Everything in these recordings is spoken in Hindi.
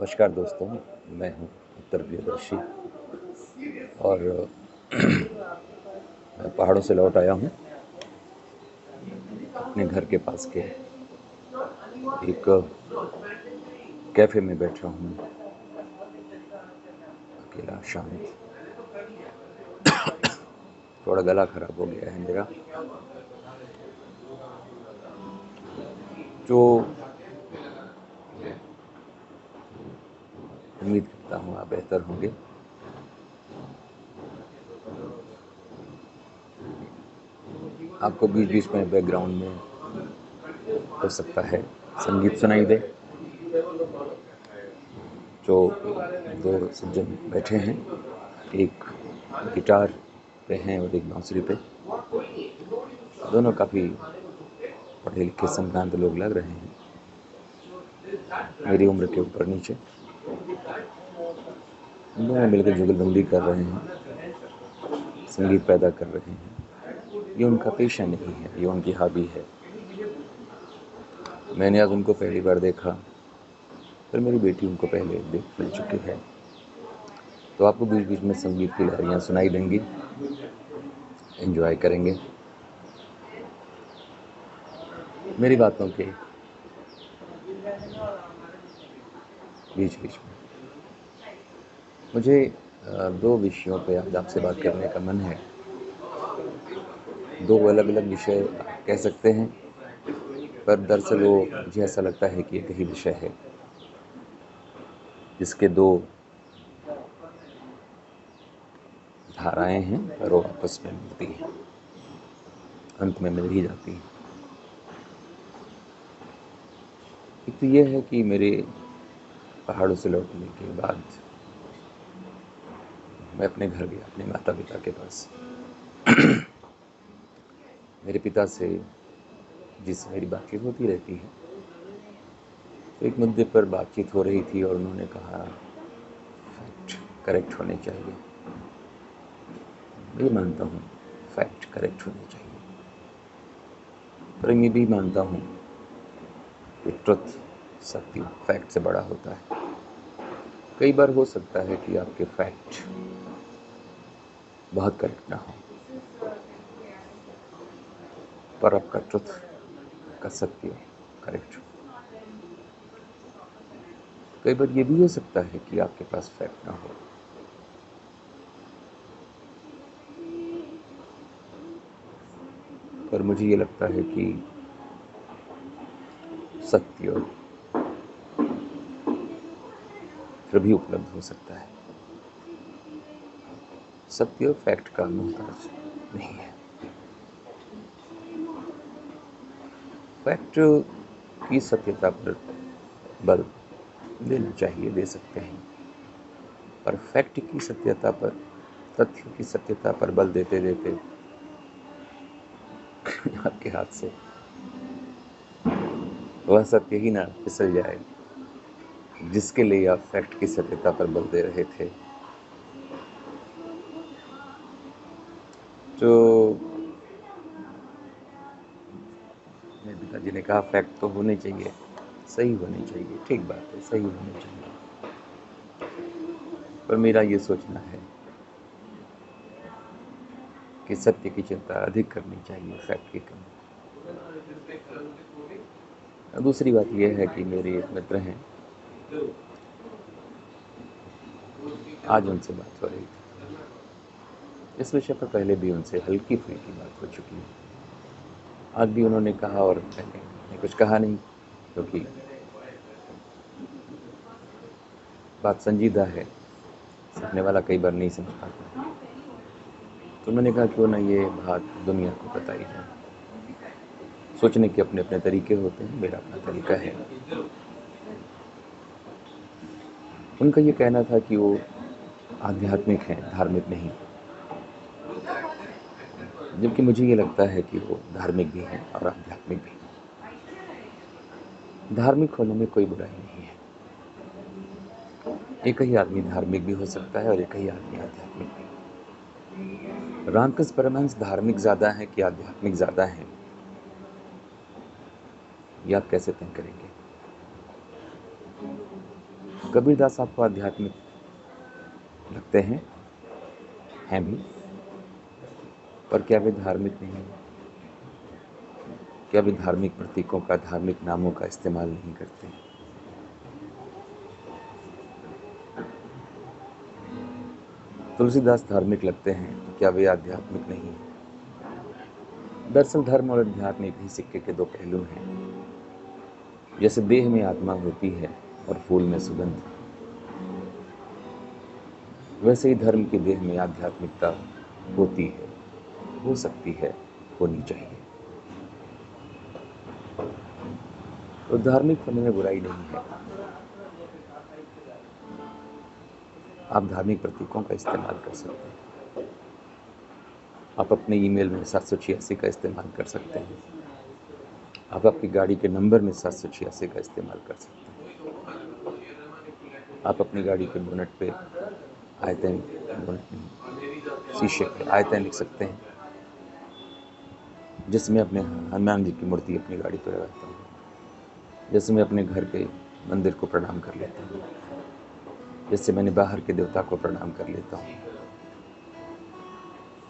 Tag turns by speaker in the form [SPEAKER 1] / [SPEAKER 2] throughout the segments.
[SPEAKER 1] नमस्कार दोस्तों, मैं हूँ उत्तर प्रियदर्शी और मैं पहाड़ों से लौट आया हूँ। अपने घर के पास के एक कैफ़े में बैठा हूँ, अकेला शांत। थोड़ा गला खराब हो गया है मेरा, जो उम्मीद करता हूँ आप बेहतर होंगे। आपको बीच-बीच में बैकग्राउंड में हो सकता है संगीत सुनाई दे। जो दो सज्जन बैठे हैं, एक गिटार पे हैं और एक बांसुरी पे। दोनों काफ़ी पढ़े लिखे संभ्रांत लोग लग रहे हैं, मेरी उम्र के ऊपर नीचे। दोनों मिलकर जुगलबंदी कर रहे हैं, संगीत पैदा कर रहे हैं। ये उनका पेशा नहीं है, ये उनकी हॉबी है। मैंने आज उनको पहली बार देखा, फिर मेरी बेटी उनको पहले देख मिल चुकी है। तो आपको बीच बीच में संगीत की लहरियाँ सुनाई देंगी, एंजॉय करेंगे मेरी बातों के बीच बीच में। मुझे दो विषयों पे आज आपसे बात करने का मन है। दो अलग अलग विषय कह सकते हैं, पर दरअसल वो मुझे ऐसा लगता है कि एक ही विषय है, जिसके दो धाराएं हैं पर वो आपस में मिलती हैं, अंत में मिल ही जाती हैं। एक तो ये है कि मेरे पहाड़ों से लौटने के बाद मैं अपने घर गया, अपने माता पिता के पास। मेरे पिता से जिससे मेरी बातचीत होती रहती है, तो एक मुद्दे पर बातचीत हो रही थी और उन्होंने कहा फैक्ट करेक्ट होने चाहिए। मैं मानता हूँ फैक्ट करेक्ट होने चाहिए, पर मैं भी मानता हूँ कि ट्रुथ, सत्य फैक्ट से बड़ा होता है। कई बार हो सकता है कि आपके फैक्ट बहुत करेक्ट ना हो, पर आपका ट्रुथ का सत्य करेक्ट हो। कई बार ये भी हो सकता है कि आपके पास फैक्ट ना हो, पर मुझे ये लगता है कि सत्य फिर भी उपलब्ध हो सकता है। सत्य फैक्ट का मोहताज नहीं है। फैक्ट की सत्यता पर बल देना चाहिए, दे सकते हैं, पर फैक्ट की सत्यता पर, तथ्य की सत्यता पर बल देते देते आपके हाथ से वह सत्य ही ना फिसल जाए जिसके लिए आप फैक्ट की सत्यता पर बल दे रहे थे। तो मेरे पिताजी ने कहा फैक्ट तो होने चाहिए, सही होने चाहिए, ठीक बात है, सही होने चाहिए, पर मेरा ये सोचना है कि सत्य की चिंता अधिक करनी चाहिए फैक्ट की कम। दूसरी बात यह है कि मेरे एक मित्र हैं, आज उनसे बात हो रही थी। इस विषय पर पहले भी उनसे हल्की फुल्की बात हो चुकी है। आज भी उन्होंने कहा और मैंने कुछ कहा नहीं, क्योंकि बात संजीदा है, सीखने वाला कई बार नहीं समझ पाता। तो मैंने कहा क्यों ना ये बात दुनिया को बताई जाए। सोचने के अपने अपने तरीके होते हैं, मेरा अपना तरीका है। उनका ये कहना था कि वो आध्यात्मिक हैं, धार्मिक नहीं, जबकि मुझे ये लगता है कि वो धार्मिक भी हैं और आध्यात्मिक भी। धार्मिक होने में कोई बुराई नहीं है। एक ही आदमी धार्मिक भी हो सकता है और एक ही आदमी आध्यात्मिक भी। रामकृष्ण परमहंस धार्मिक ज़्यादा है कि आध्यात्मिक ज़्यादा है, ये आप कैसे तय करेंगे? कबीरदास आपको आध्यात्मिक लगते हैं भी, पर क्या वे धार्मिक नहीं हैं? क्या वे धार्मिक प्रतीकों का, धार्मिक नामों का इस्तेमाल नहीं करते? तुलसीदास धार्मिक लगते हैं, तो क्या वे आध्यात्मिक नहीं हैं? दरअसल धर्म और अध्यात्म एक ही सिक्के के दो पहलू हैं। जैसे देह में आत्मा होती है और फूल में सुगंध, वैसे ही धर्म की देह में आध्यात्मिकता होती है, हो सकती है, होनी चाहिए। तो धार्मिक होने में बुराई नहीं है। आप धार्मिक प्रतीकों का इस्तेमाल कर सकते हैं। आप अपने ईमेल में 786 का इस्तेमाल कर सकते हैं। आप आपकी गाड़ी के नंबर में 786 का इस्तेमाल कर सकते हैं। आप अपनी गाड़ी के बोनट पे आयतें, शीशे पे आयतें लिख सकते हैं, जिसमें अपने हनुमान जी की मूर्ति अपनी गाड़ी पर लगाता हूँ, जैसे मैं अपने घर के मंदिर को प्रणाम कर लेता हूँ, जैसे मैंने बाहर के देवता को प्रणाम कर लेता हूँ।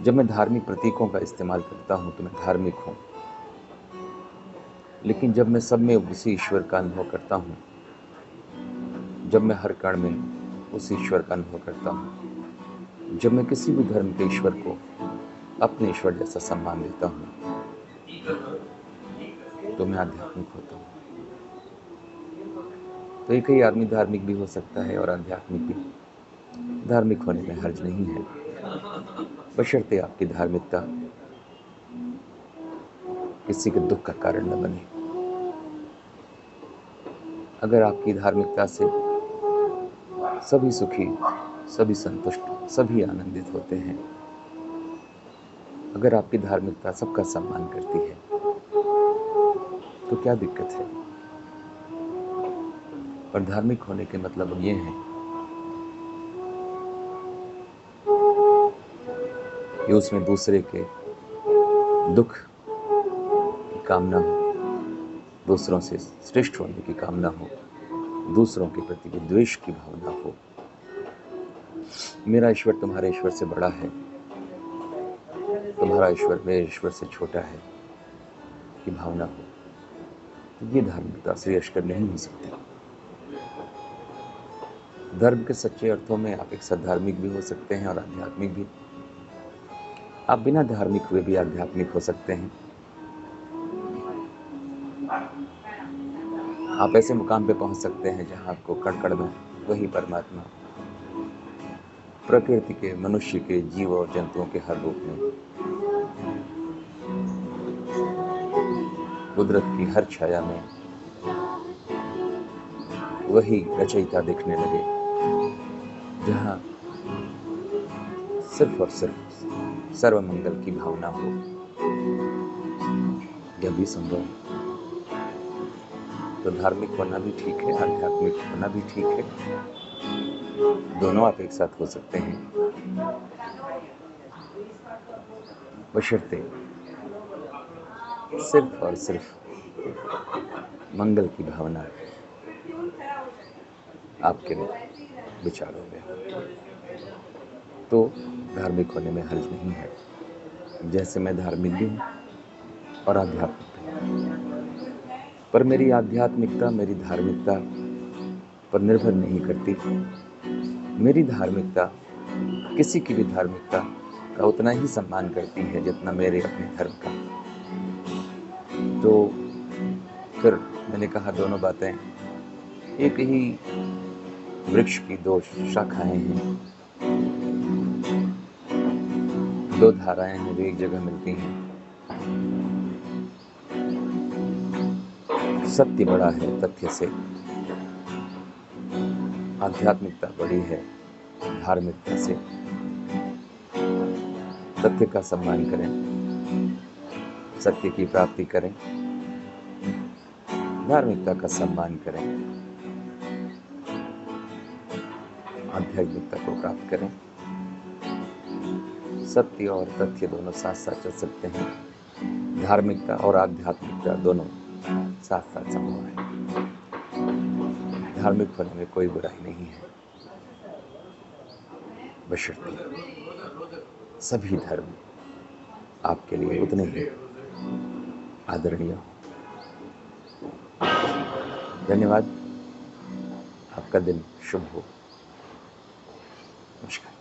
[SPEAKER 1] जब मैं धार्मिक प्रतीकों का इस्तेमाल करता हूँ तो मैं धार्मिक हूँ, लेकिन जब मैं सब में उसी ईश्वर का अनुभव करता हूँ, जब मैं हर कण में उस ईश्वर का अनुभव करता हूँ, जब मैं किसी भी धर्म के ईश्वर को अपने ईश्वर जैसा सम्मान देता हूँ, तो मैं आध्यात्मिक होता हूँ। तो एक ही आदमी धार्मिक भी हो सकता है और आध्यात्मिक भी। धार्मिक होने में हर्ज नहीं है, बशर्ते आपकी धार्मिकता किसी के दुख का कारण न बने। अगर आपकी धार्मिकता से सभी सुखी, सभी संतुष्ट, सभी आनंदित होते हैं, अगर आपकी धार्मिकता सबका सम्मान करती है, तो क्या दिक्कत है? और धार्मिक होने के मतलब ये है कि उसमें दूसरे के दुख की कामना हो, दूसरों से श्रेष्ठ होने की कामना हो, दूसरों के प्रति द्वेष की भावना हो, मेरा ईश्वर तुम्हारे ईश्वर से बड़ा है, तुम्हारा ईश्वर मेरे ईश्वर से छोटा है की भावना हो, तो ये धार्मिकता श्रेयस्कर नहीं हो सकती। धर्म के सच्चे अर्थों में आप एक सद्धार्मिक भी हो सकते हैं और आध्यात्मिक भी। आप बिना धार्मिक हुए भी आध्यात्मिक हो सकते हैं। आप ऐसे मुकाम पे पहुंच सकते हैं जहां आपको कण कण में वही परमात्मा प्रकृति के, मनुष्य के, जीव और जंतुओं के हर रूप में, कुदरत की हर छाया में वही रचयिता दिखने लगे, जहां सिर्फ और सिर्फ सर्वमंगल की भावना हो। यह भी संभव है। तो धार्मिक होना भी ठीक है, आध्यात्मिक होना भी ठीक है, दोनों आप एक साथ हो सकते हैं, बशर्ते सिर्फ और सिर्फ मंगल की भावना आपके विचारों में हो, तो धार्मिक होने में हर्ज नहीं है। जैसे मैं धार्मिक भी हूँ और आध्यात्मिक भी, पर मेरी आध्यात्मिकता मेरी धार्मिकता पर निर्भर नहीं करती। मेरी धार्मिकता किसी की भी धार्मिकता का उतना ही सम्मान करती है जितना मेरे अपने धर्म का। तो फिर मैंने कहा, दोनों बातें एक ही वृक्ष की दो शाखाएं हैं, दो धाराएं हैं जो एक जगह मिलती हैं। सत्य बड़ा है तथ्य से, आध्यात्मिकता बड़ी है धार्मिकता से। सत्य का सम्मान करें, सत्य की प्राप्ति करें, धार्मिकता का सम्मान करें, आध्यात्मिकता को प्राप्त करें। सत्य और तथ्य दोनों साथ साथ चल सकते हैं, धार्मिकता और आध्यात्मिकता दोनों साथ साथ संभव है। धार्मिक होने में कोई बुराई नहीं है, बशर्ते सभी धर्म आपके लिए उतने ही आदरणीय हो। धन्यवाद। आपका दिन शुभ हो। नमस्कार।